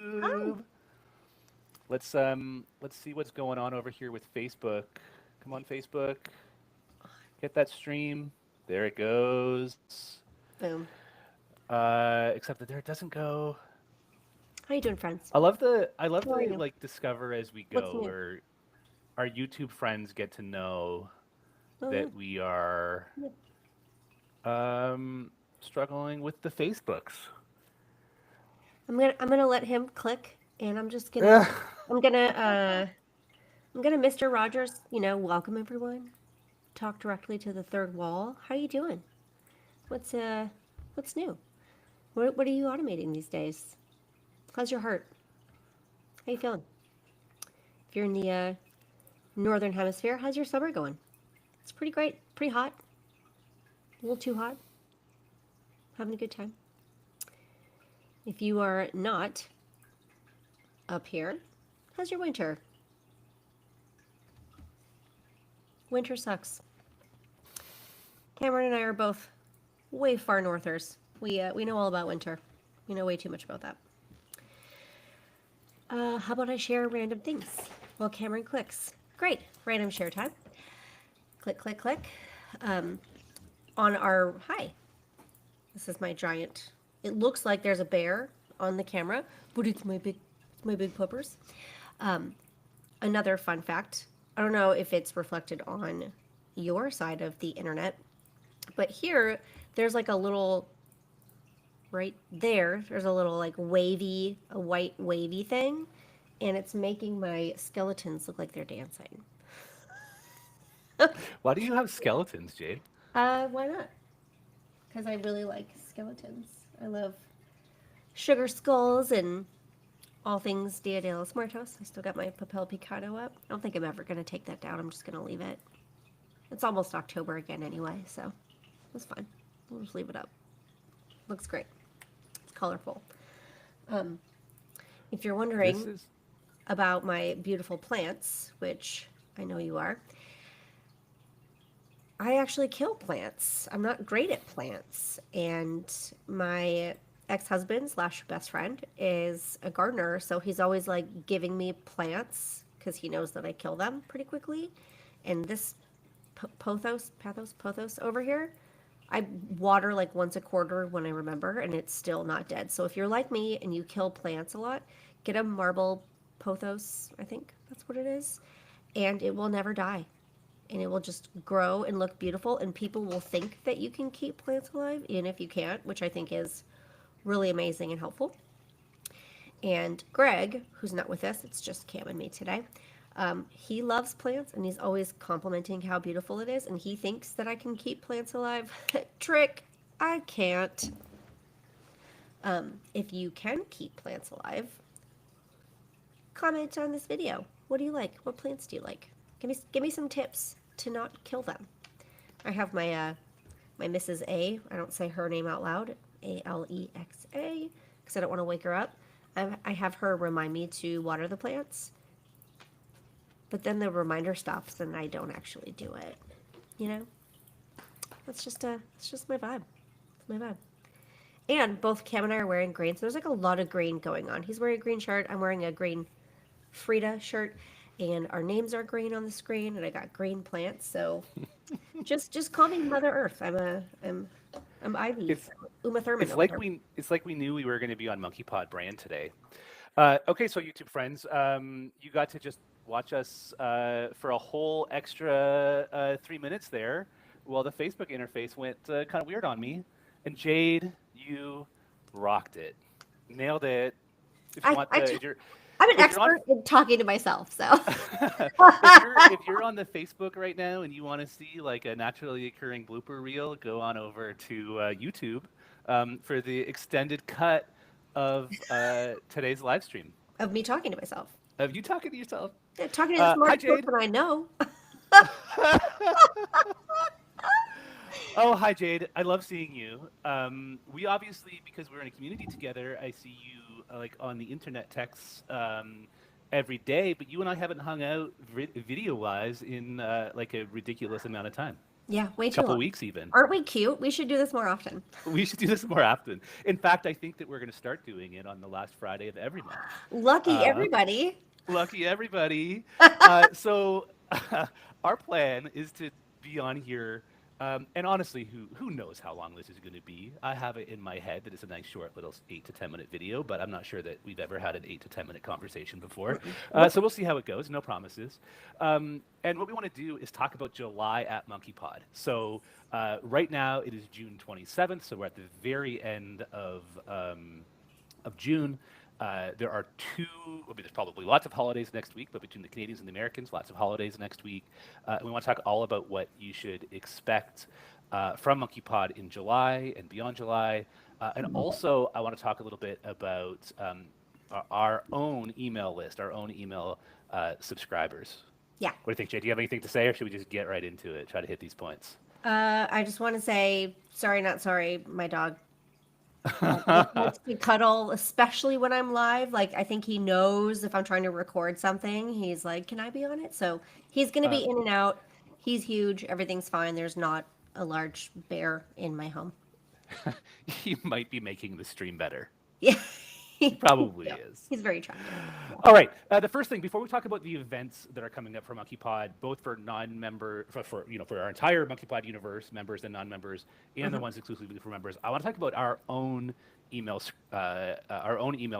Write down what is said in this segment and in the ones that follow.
Hi. Let's see what's going on over here with Facebook. Come on, Facebook. Get that stream. There it goes. Boom. Except that there it doesn't go. How you doing, friends? I love How are the you? like discover as we What's go new? where our YouTube friends get to know Oh, yeah. that we are Yeah. struggling with the Facebooks. I'm gonna let him click, and Ugh. I'm gonna I'm gonna Mr. Rogers. Welcome everyone. Talk directly to the third wall. How you doing? What's uh what's new? What are you automating these days? How's your heart? How you feeling? If you're in the northern hemisphere, how's your summer going? It's pretty great. Pretty hot. A little too hot. Having a good time. If you are not up here, how's your winter? Winter sucks. Cameron and I are both way far northers. We know all about winter. We know way too much about that. How about I share random things while Cameron clicks? Great, random share time. Click, click, click. Um, on our hi. This is my giant. It looks like there's a bear on the camera, but it's my big puppers. Um, Another fun fact. I don't know if it's reflected on your side of the internet, but here there's like a little right there. There's a little like a white wavy thing, and it's making my skeletons look like they're dancing. Why do you have skeletons, Jade? Why not? Because I really like skeletons. I love sugar skulls and all things Dia de los Muertos. I still got my Papel Picado up. I don't think I'm ever going to take that down. I'm just going to leave it. It's almost October again anyway, so it's fine. We'll just leave it up. Looks great. It's colorful. Um, if you're This wondering is about my beautiful plants, which I know you are, I actually kill plants. I'm not great at plants. And my ex husband slash best friend is a gardener. So he's always like giving me plants because he knows that I kill them pretty quickly. And this pothos over here, I water like once a quarter when I remember, and it's still not dead. So if you're like me and you kill plants a lot, get a marble pothos, I think that's what it is, and it will never die. And it will just grow and look beautiful, and people will think that you can keep plants alive, even if you can't, which I think is really amazing and helpful. And Greg, who's not with us, it's just Cam and me today. He loves plants and he's always complimenting how beautiful it is. And he thinks that I can keep plants alive. Trick, I can't. If you can keep plants alive, comment on this video. What do you like? What plants do you like? Give me some tips to not kill them. I have my Mrs. A. I don't say her name out loud. Alexa, because I don't want to wake her up. I have her remind me to water the plants, but then the reminder stops and I don't actually do it. You know, it's just my vibe. It's my vibe. And both Cam and I are wearing green, so there's like a lot of green going on. He's wearing a green shirt. I'm wearing a green Frida shirt, and our names are green on the screen, and I got green plants. So just call me Mother Earth. I'm Ivy, it's Uma Thurman it's over like here. we knew we were going to be on Monkeypod brand today. Okay, so YouTube friends, you got to just watch us for a whole extra 3 minutes there, while the Facebook interface went kind of weird on me. And Jade, you rocked it, nailed it. If you I, want I the, t- I'm an if you're on expert in talking to myself, so. if you're on the Facebook right now and you want to see like a naturally occurring blooper reel, go on over to YouTube for the extended cut of today's live stream Of me talking to myself. of you talking to yourself. Yeah, talking to the Hi, smartest Jade. person I know. Oh, hi, Jade. I love seeing you. We obviously, because we're in a community together, I see you like on the internet texts every day, but you and I haven't hung out video-wise in like a ridiculous amount of time. Yeah, way too couple long. weeks even. Aren't we cute? We should do this more often. We should do this more often. In fact, I think that we're going to start doing it on the last Friday of every month. Lucky Uh, everybody. Lucky everybody. So our plan is to be on here. And honestly, who knows how long this is going to be? I have it in my head that it's a nice short little 8 to 10 minute video, but I'm not sure that we've ever had an 8 to 10 minute conversation before. So we'll see how it goes. No promises. And what we want to do is talk about July at Monkeypod. So right now it is June 27th, so we're at the very end of June. There are there's probably lots of holidays next week, but between the Canadians and the Americans, lots of holidays next week. And we want to talk all about what you should expect from Monkeypod in July and beyond July. And also, I want to talk a little bit about our own email list, our own email subscribers. Yeah. What do you think, Jay? Do you have anything to say, or should we just get right into it, try to hit these points? I just want to say, sorry, not sorry, my dog. He likes to cuddle, especially when I'm live. Like, I think he knows if I'm trying to record something, he's like, can I be on it? So he's going to be in and out. He's huge. Everything's fine. There's not a large bear in my home. He might be making the stream better. Yeah. He probably is. He's very attractive. All right. The first thing, before we talk about the events that are coming up for Monkeypod, both for non-member, for our entire Monkeypod universe, members and non-members, and the ones exclusively for members, I want to talk about our own email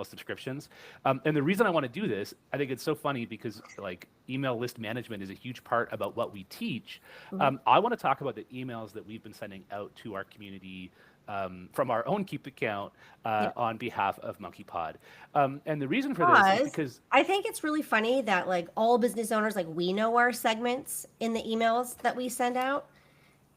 subscriptions. And the reason I want to do this, I think it's so funny because like email list management is a huge part about what we teach. I want to talk about the emails that we've been sending out to our community from our own Keep account on behalf of Monkeypod. And the reason for this is because I think it's really funny that like all business owners, like we know our segments in the emails that we send out.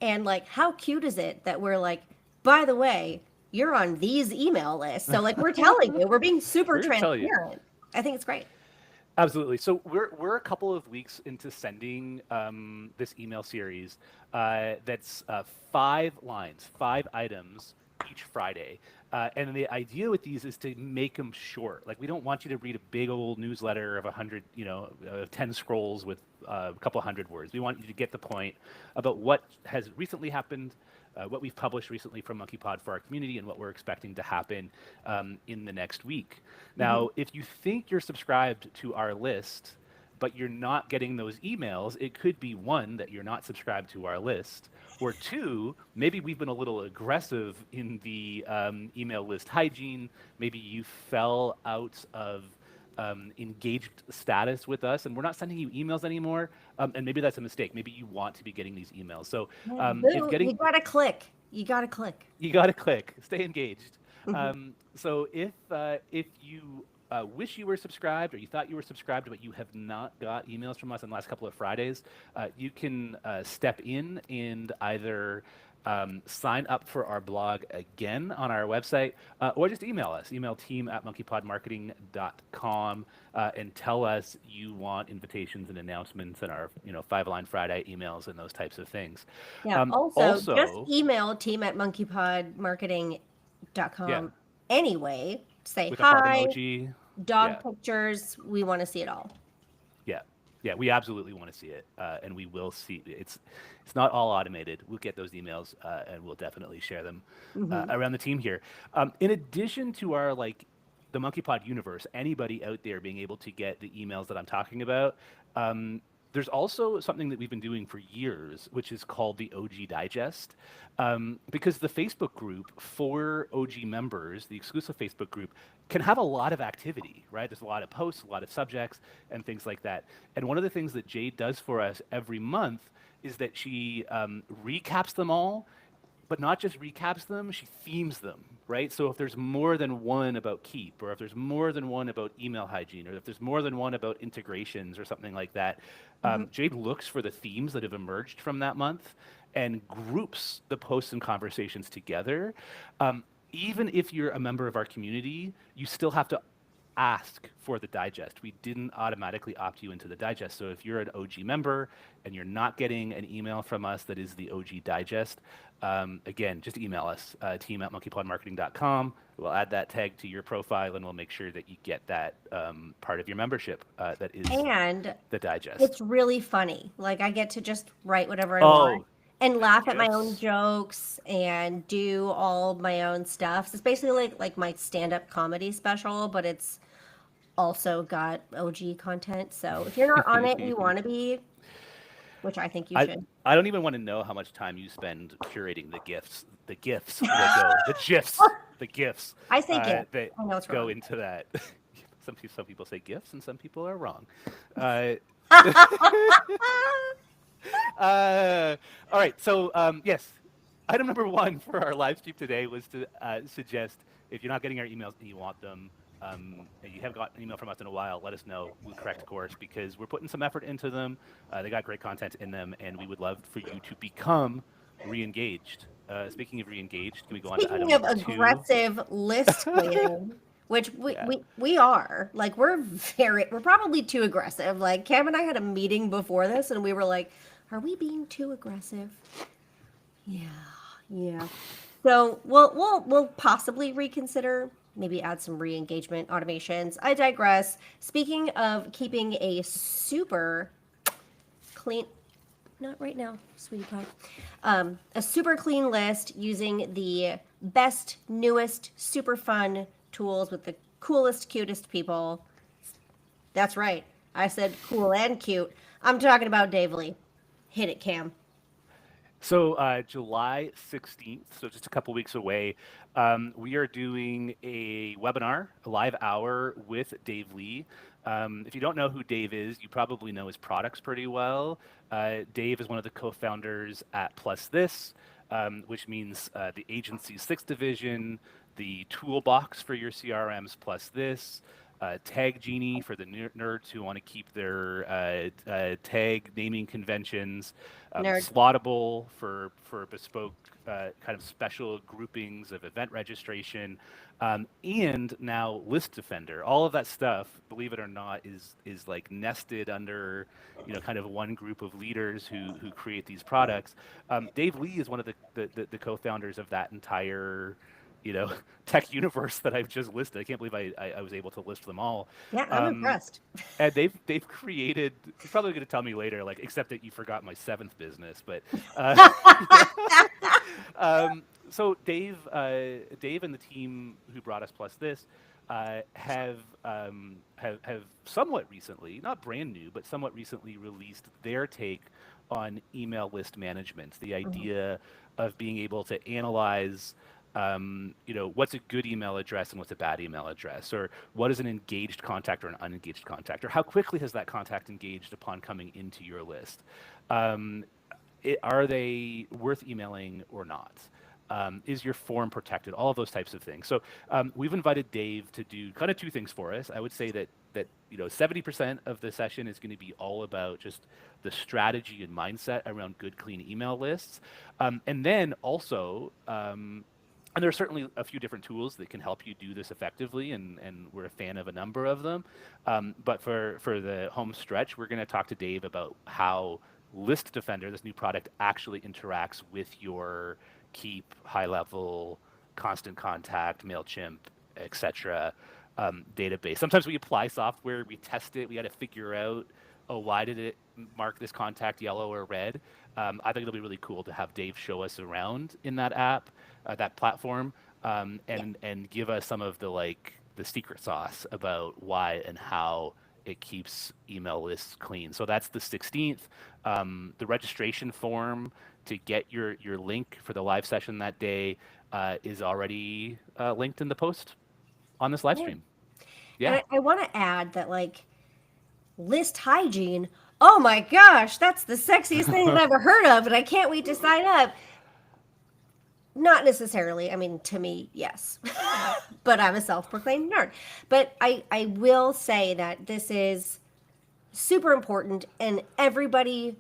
And like, how cute is it that we're like, by the way, you're on these email lists. So like, we're telling you, we're being super transparent. I think it's great. Absolutely. So we're a couple of weeks into sending this email series that's 5 lines, 5 items each Friday. And the idea with these is to make them short. Like we don't want you to read a big old newsletter of 100, 10 scrolls with a couple hundred words. We want you to get the point about what has recently happened, what we've published recently from Monkeypod for our community, and what we're expecting to happen in the next week. Now, if you think you're subscribed to our list, but you're not getting those emails, it could be 1, that you're not subscribed to our list, or 2, maybe we've been a little aggressive in the email list hygiene. Maybe you fell out of engaged status with us and we're not sending you emails anymore. And maybe that's a mistake. Maybe you want to be getting these emails. So you gotta click. You gotta click. You gotta click. Stay engaged. So if you wish you were subscribed or you thought you were subscribed but you have not got emails from us in the last couple of Fridays, you can step in and either sign up for our blog again on our website, or just email us. Email team@monkeypodmarketing.com and tell us you want invitations and announcements and our 5-line Friday emails and those types of things. Yeah. Also, just email team@monkeypodmarketing.com anyway. Say hi. Emoji. Dog pictures. We want to see it all. Yeah, we absolutely want to see it, and we will see. It's not all automated. We'll get those emails, and we'll definitely share them around the team here. In addition to our the Monkeypod universe, anybody out there being able to get the emails that I'm talking about, there's also something that we've been doing for years, which is called the OG Digest, because the Facebook group for OG members, the exclusive Facebook group, can have a lot of activity, right? There's a lot of posts, a lot of subjects, and things like that. And one of the things that Jade does for us every month is that she recaps them all, but not just recaps them, she themes them, right? So if there's more than one about Keep, or if there's more than one about email hygiene, or if there's more than one about integrations or something like that, Jade looks for the themes that have emerged from that month and groups the posts and conversations together. Even if you're a member of our community, you still have to ask for the digest. We didn't automatically opt you into the digest. So if you're an OG member and you're not getting an email from us that is the OG digest, again, just email us, team@monkeypodmarketing.com. We'll add that tag to your profile and we'll make sure that you get that part of your membership that is the digest. It's really funny. Like I get to just write whatever I want. and laugh at my own Yes. jokes and do all my own stuff. So it's basically like my stand-up comedy special, but it's also got OG content. So if you're not on it and you want to be, which I think you I should. I don't even want to know how much time you spend curating the gifs that go, the gifs, the gifs I say gift. that I know it's go wrong. into that. Some people say gifts and some people are wrong. Uh, all right, so yes, item number one for our live stream today was to suggest if you're not getting our emails and you want them, and you haven't got an email from us in a while, let us know. We'll correct course because we're putting some effort into them. They got great content in them, and we would love for you to become re-engaged. Speaking of re-engaged, can we go on to item Speaking of number two? aggressive list cleaning, which Yeah. we are, like we're probably too aggressive. Like Cam and I had a meeting before this and we were like, are we being too aggressive? Yeah, yeah. So we'll possibly reconsider, maybe add some re-engagement automations. I digress. Speaking of keeping a super clean, not right now, sweetie pie. A super clean list using the best, newest, super fun tools with the coolest, cutest people. That's right. I said cool and cute. I'm talking about Dave Lee. Hit it, Cam. So July 16th, so just a couple weeks away, we are doing a webinar, a live hour with Dave Lee. If you don't know who Dave is, you probably know his products pretty well. Dave is one of the co-founders at Plus This, which means the agency's sixth division, the toolbox for your CRMs Plus This, Tag Genie for the nerds who want to keep their tag naming conventions, Nerd. Slottable for bespoke kind of special groupings of event registration, and now List Defender. All of that stuff, believe it or not, is like nested under kind of one group of leaders who create these products. Dave Lee is one of the co-founders of that entire tech universe that I've just listed. I can't believe I was able to list them all. Yeah, I'm impressed. And they've created. You're probably going to tell me later, like except that you forgot my seventh business. But so Dave and the team who brought us Plus This have somewhat recently, not brand new, but somewhat recently released their take on email list management. The idea of being able to analyze what's a good email address and what's a bad email address, or what is an engaged contact or an unengaged contact, or how quickly has that contact engaged upon coming into your list? Are they worth emailing or not? Is your form protected? All of those types of things. So we've invited Dave to do kind of two things for us. I would say that 70% of the session is going to be all about just the strategy and mindset around good, clean email lists, and then also. And there are certainly a few different tools that can help you do this effectively, and we're a fan of a number of them. But for the home stretch, we're going to talk to Dave about how List Defender, this new product, actually interacts with your Keep, High Level, Constant Contact, MailChimp, etc. Database. Sometimes we apply software, we test it, we got to figure out, why did it mark this contact yellow or red? I think it'll be really cool to have Dave show us around in that app, that platform, and give us some of the secret sauce about why and how it keeps email lists clean. So that's the 16th. The registration form to get your link for the live session that day is already linked in the post on this live stream. Yeah. And I want to add that list hygiene. Oh my gosh, that's the sexiest thing I've ever heard of, and I can't wait to sign up. Not necessarily. I mean, to me, yes. But I'm a self-proclaimed nerd. But I will say that this is super important, and everybody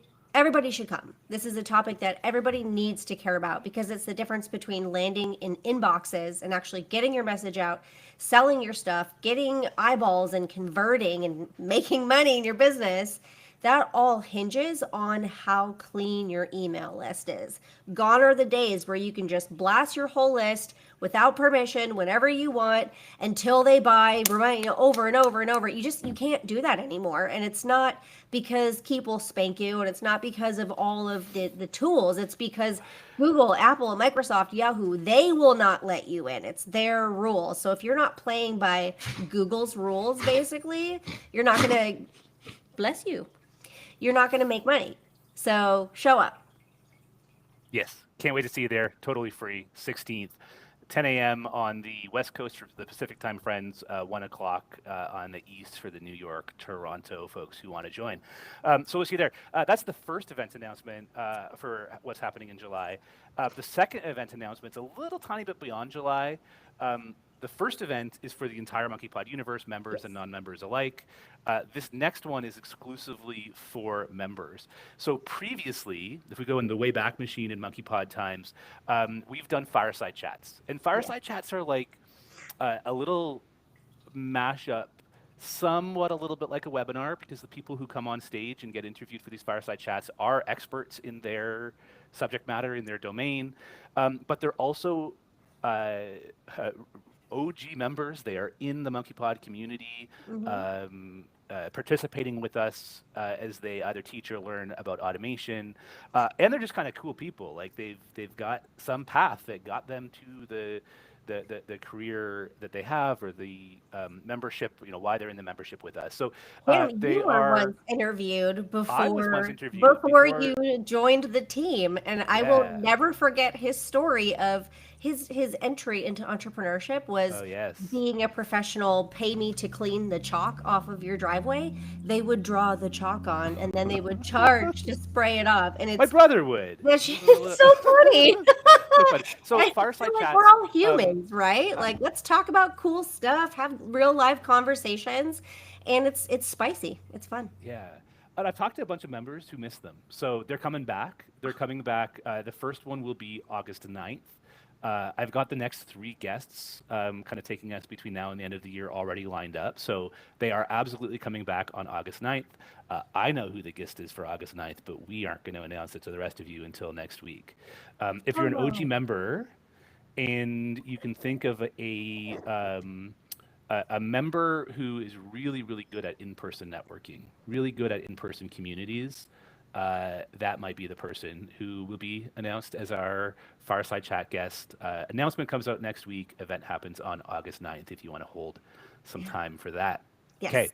should come. This is a topic that everybody needs to care about, because it's the difference between landing in inboxes and actually getting your message out, selling your stuff, getting eyeballs and converting and making money in your business, That all hinges on how clean your email list is. Gone are the days where you can just blast your whole list without permission whenever you want until they buy, remind you over and over and over. You can't do that anymore. And it's not because Keep will spank you, and it's not because of all of the tools. It's because Google, Apple, Microsoft, Yahoo, they will not let you in. It's their rules. So if you're not playing by Google's rules, basically, you're not going to, bless you, you're not going to make money. So show up. Yes, can't wait to see you there. Totally free. 16th, 10 a.m. on the West Coast for the Pacific time friends, 1 o'clock on the East for the New York, Toronto folks who want to join. So we'll see you there. That's the first event announcement for what's happening in July. The second event announcement's a little tiny bit beyond July. The first event is for the entire Monkeypod Universe, members and non-members alike. This next one is exclusively for members. So previously, if we go in the Wayback Machine in Monkeypod times, we've done fireside chats. And fireside chats are like a little mashup, somewhat a little bit like a webinar, because the people who come on stage and get interviewed for these fireside chats are experts in their subject matter, in their domain. But they're also OG members. They are in the Monkeypod community, participating with us as they either teach or learn about automation, and they're just kind of cool people. Like they've got some path that got them to the career that they have, or the membership. You know, why they're in the membership with us. So they you were are. once interviewed before, I was once interviewed before you joined the team, and I will never forget his story of his entry into entrepreneurship was being a professional. Pay me to clean the chalk off of your driveway. They would draw the chalk on, and then they would charge to spray it off. And it's, my brother would. It's so funny. So funny. So fireside chats. We're all humans, right? Like, let's talk about cool stuff, have real life conversations, and it's spicy. It's fun. Yeah. And I've talked to a bunch of members who missed them. So they're coming back. They're coming back. The first one will be August 9th. I've got the next 3 guests kind of taking us between now and the end of the year already lined up. So they are absolutely coming back on August 9th. I know who the guest is for August 9th, but we aren't going to announce it to the rest of you until next week. If you're an OG member and you can think of a member who is really, really good at in-person networking, really good at in-person communities, that might be the person who will be announced as our fireside chat guest. Announcement comes out next week. Event happens on August 9th if you want to hold some time for that. Yes. Okay.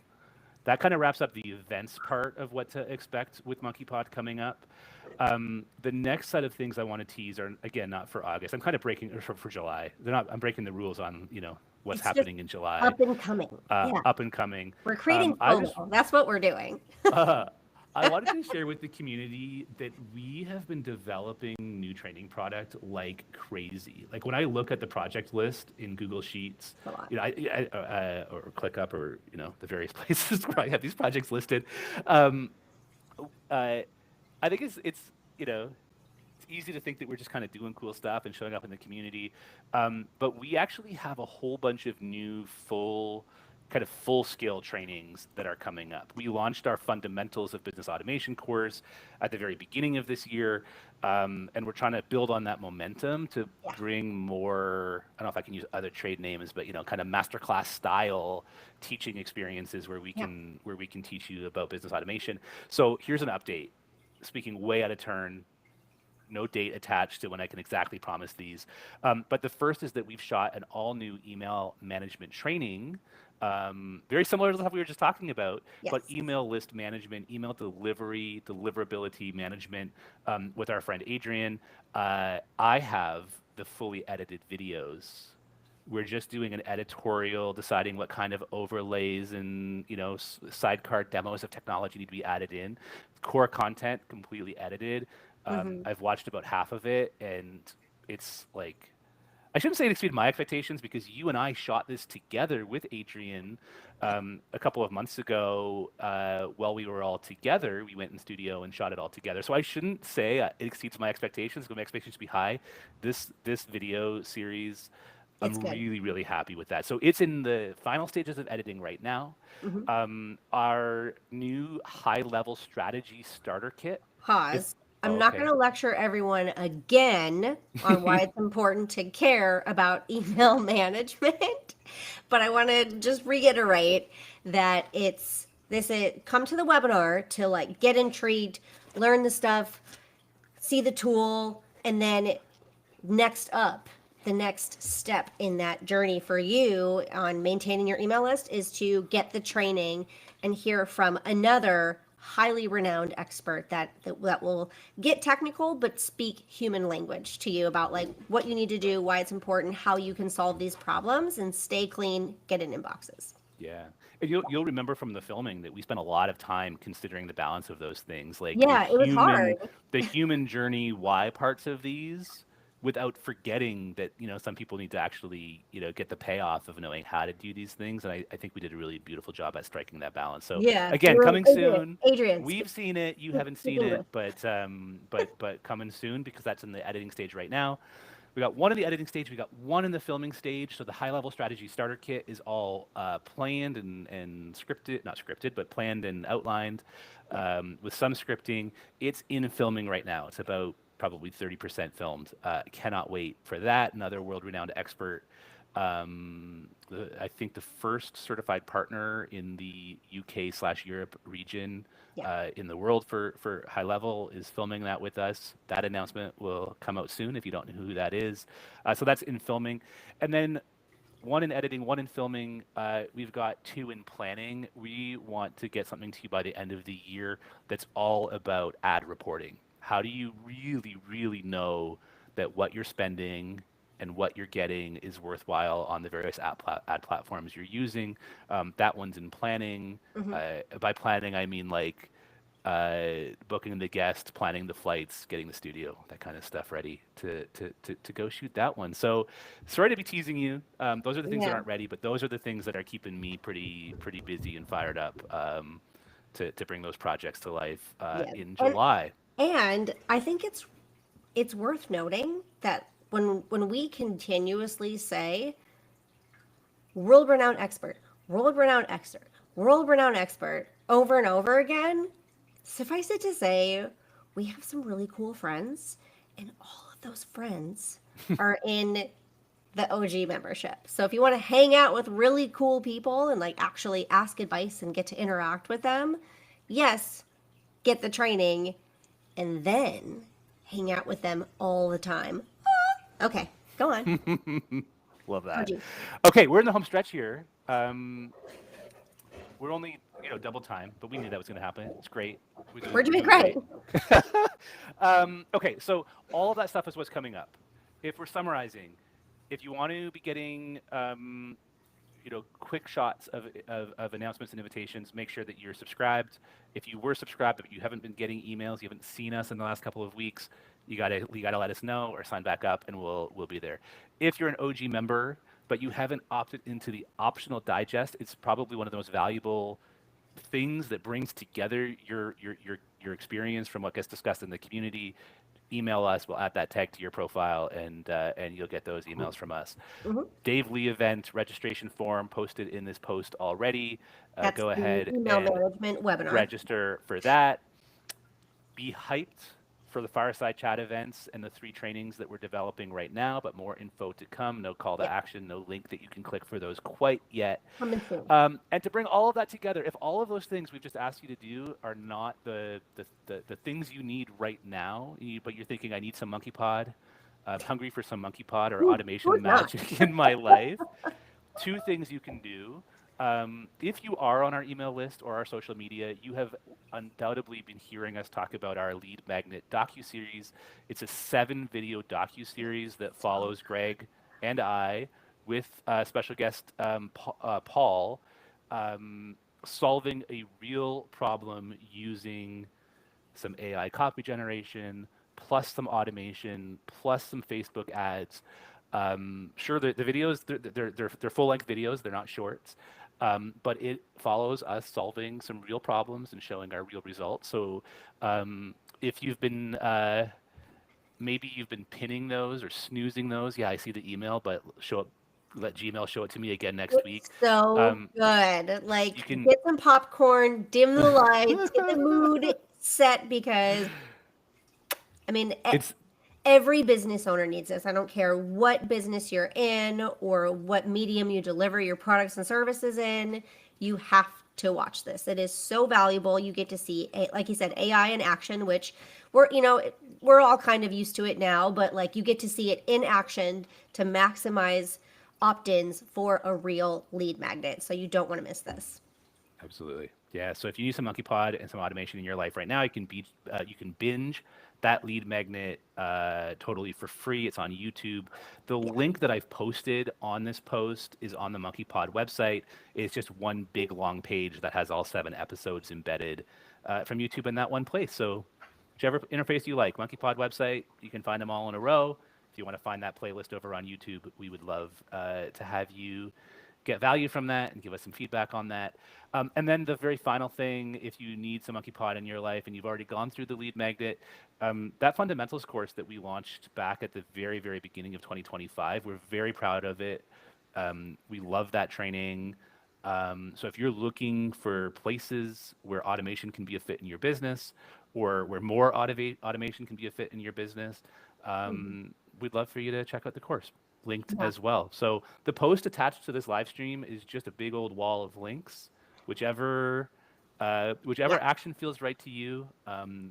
That kind of wraps up the events part of what to expect with Monkeypod coming up. The next set of things I want to tease are, again, not for August. I'm kind of breaking, or for July. I'm breaking the rules on, what's happening in July. Up and coming. Up and coming. We're creating FOMO. That's what we're doing. I wanted to share with the community that we have been developing new training product like crazy. Like when I look at the project list in Google Sheets, or ClickUp, or the various places where I have these projects listed, I think it's easy to think that we're just kind of doing cool stuff and showing up in the community, but we actually have a whole bunch of new full-scale trainings that are coming up. We launched our Fundamentals of Business Automation course at the very beginning of this year, and we're trying to build on that momentum to bring more, I don't know if I can use other trade names, but kind of masterclass style teaching experiences where we can teach you about business automation. So here's an update. Speaking way out of turn, no date attached to when I can exactly promise these. But the first is that we've shot an all-new email management training, very similar to the stuff we were just talking about, but email list management, email delivery, deliverability management with our friend Adrian. I have the fully edited videos. We're just doing an editorial, deciding what kind of overlays and sidecar demos of technology need to be added in. Core content completely edited. I've watched about half of it, and it's like, I shouldn't say it exceeded my expectations, because you and I shot this together with Adrian a couple of months ago. While we were all together, we went in studio and shot it all together. So I shouldn't say it exceeds my expectations, because my expectations should be high. This video series I'm It's good. really, really happy with that. So it's in the final stages of editing right now. Hmm. Our new high-level strategy starter kit is Pause. I'm not going okay. to lecture everyone again on why it's important to care about email management, but I want to just reiterate that it's this it come to the webinar to like get intrigued, learn the stuff, see the tool, and then next up, the next step in that journey for you on maintaining your email list is to get the training and hear from another highly renowned expert that will get technical but speak human language to you about like what you need to do, why it's important, how you can solve these problems and stay clean, get in inboxes. Yeah. And you'll remember from the filming that we spent a lot of time considering the balance of those things, like Yeah, it was hard. the human journey why parts of these without forgetting that, some people need to actually, get the payoff of knowing how to do these things. And I think we did a really beautiful job at striking that balance. So Yeah, again, coming soon. Adrian, We've seen it, you haven't speak seen it, English. but coming soon because that's in the editing stage right now. We got one in the editing stage. We got one in the filming stage. So the high-level strategy starter kit is all planned and scripted, not scripted, but planned and outlined with some scripting. It's in filming right now. It's about probably 30% filmed. Cannot wait for that. Another world-renowned expert. I think the first certified partner in the UK/Europe region Yeah. in the world for high level is filming that with us. That announcement will come out soon if you don't know who that is. So that's in filming. And then one in editing, one in filming. We've got two in planning. We want to get something to you by the end of the year that's all about ad reporting. How do you really, really know that what you're spending and what you're getting is worthwhile on the various ad platforms you're using? That one's in planning. Hmm. By planning, I mean like booking the guest, planning the flights, getting the studio, that kind of stuff ready to go shoot that one. So sorry to be teasing you. Those are the things that Yeah. aren't ready, but those are the things that are keeping me pretty busy and fired up to bring those projects to life Yeah. in And July. and I think it's worth noting that when we continuously say world renowned expert, world renowned expert, world renowned expert over and over again, suffice it to say, we have some really cool friends, and all of those friends are in the OG membership. So if you want to hang out with really cool people and like actually ask advice and get to interact with them, yes, get the training and then hang out with them all the time. Okay, go on. Love that. OG. Okay, we're in the home stretch here. We're only double time, but we knew that was going to happen. It's great. We're We're doing doing great. great. Okay, so all of that stuff is what's coming up. If we're summarizing, if you want to be getting quick shots of announcements and invitations, make sure that you're subscribed. If you were subscribed but you haven't been getting emails, you haven't seen us in the last couple of weeks, you gotta let us know or sign back up, and we'll be there. If you're an OG member but you haven't opted into the optional digest, it's probably one of the most valuable things that brings together your experience from what gets discussed in the community. Email us, we'll add that tag to your profile, and you'll get those emails from us. Hmm. Dave Lee event registration form posted in this post already. That's Go the ahead email and management webinar. register for that. Be hyped for the Fireside Chat events and the 3 trainings that we're developing right now, but more info to come. No call to Yep, action, no link that you can click for those quite yet. coming soon. And to bring all of that together, if all of those things we've just asked you to do are not the things you need right now, but you're thinking, I need some Monkeypod, I'm hungry for some Monkeypod or automation Who's not? magic in my life, 2 things you can do. If you are on our email list or our social media, you have undoubtedly been hearing us talk about our Lead Magnet Docuseries. It's a 7-video docuseries that follows Greg and I with special guest Paul, solving a real problem using some AI copy generation, plus some automation, plus some Facebook ads. Sure, the videos they're full length videos; they're not shorts, but it follows us solving some real problems and showing our real results. So, if you've been maybe you've been pinning those or snoozing those, yeah, I see the email, but show up let Gmail show it to me again next It's week. so good. Like, You can. get some popcorn, dim the lights, get the mood set because, I mean, It's every business owner needs this. I don't care what business you're in or what medium you deliver your products and services in. You have to watch this. It is so valuable. You get to see, like you said, AI in action, which we're all kind of used to it now, but like you get to see it in action to maximize opt-ins for a real lead magnet. So you don't want to miss this. Absolutely. Yeah. So if you need some Monkeypod and some automation in your life right now, you can binge that lead magnet totally for free. It's on YouTube. The link that I've posted on this post is on the Monkeypod website. It's just one big long page that has all 7 episodes embedded from YouTube in that one place. So whichever interface you like, Monkeypod website, you can find them all in a row. If you want to find that playlist over on YouTube, we would love to have you get value from that and give us some feedback on that. And then the very final thing, if you need some Monkeypod in your life and you've already gone through the lead magnet, that fundamentals course that we launched back at the very, very beginning of 2025, we're very proud of it. We love that training. So if you're looking for places where automation can be a fit in your business or where more automation can be a fit in your business, we'd love for you to check out the course. Linked as well. So the post attached to this live stream is just a big old wall of links. Whichever action feels right to you,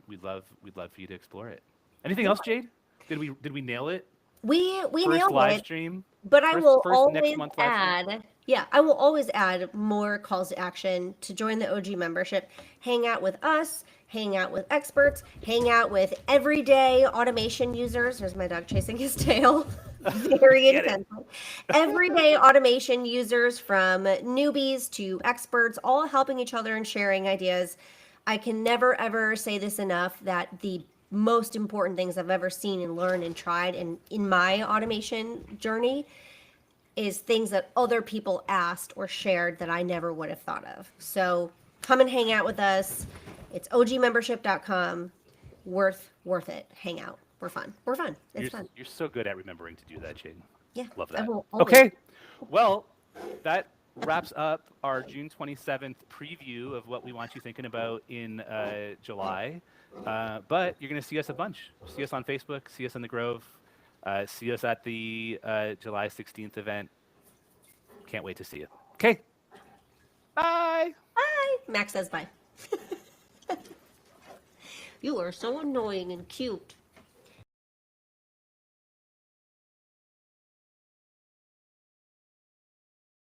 we'd love for you to explore it. Anything else, Jade? Did we nail it? We First nailed live it. stream. But I will first next always month live stream? I will always add more calls to action to join the OG membership. Hang out with us, hang out with experts, hang out with everyday automation users. There's my dog chasing his tail. Very intensely. Everyday automation users from newbies to experts, all helping each other and sharing ideas. I can never ever say this enough that the most important things I've ever seen and learned and tried in my automation journey is things that other people asked or shared that I never would have thought of. So come and hang out with us. It's ogmembership.com. Worth it. Hang out. We're fun. It's fun. You're so good at remembering to do that, Jade. Yeah. Love that. Will always. Okay. Well, that wraps up our June 27th preview of what we want you thinking about in July. But you're going to see us a bunch. See us on Facebook. See us in the Grove. See us at the July 16th event. Can't wait to see you. Okay. Bye. Bye. Max says bye. You are so annoying and cute.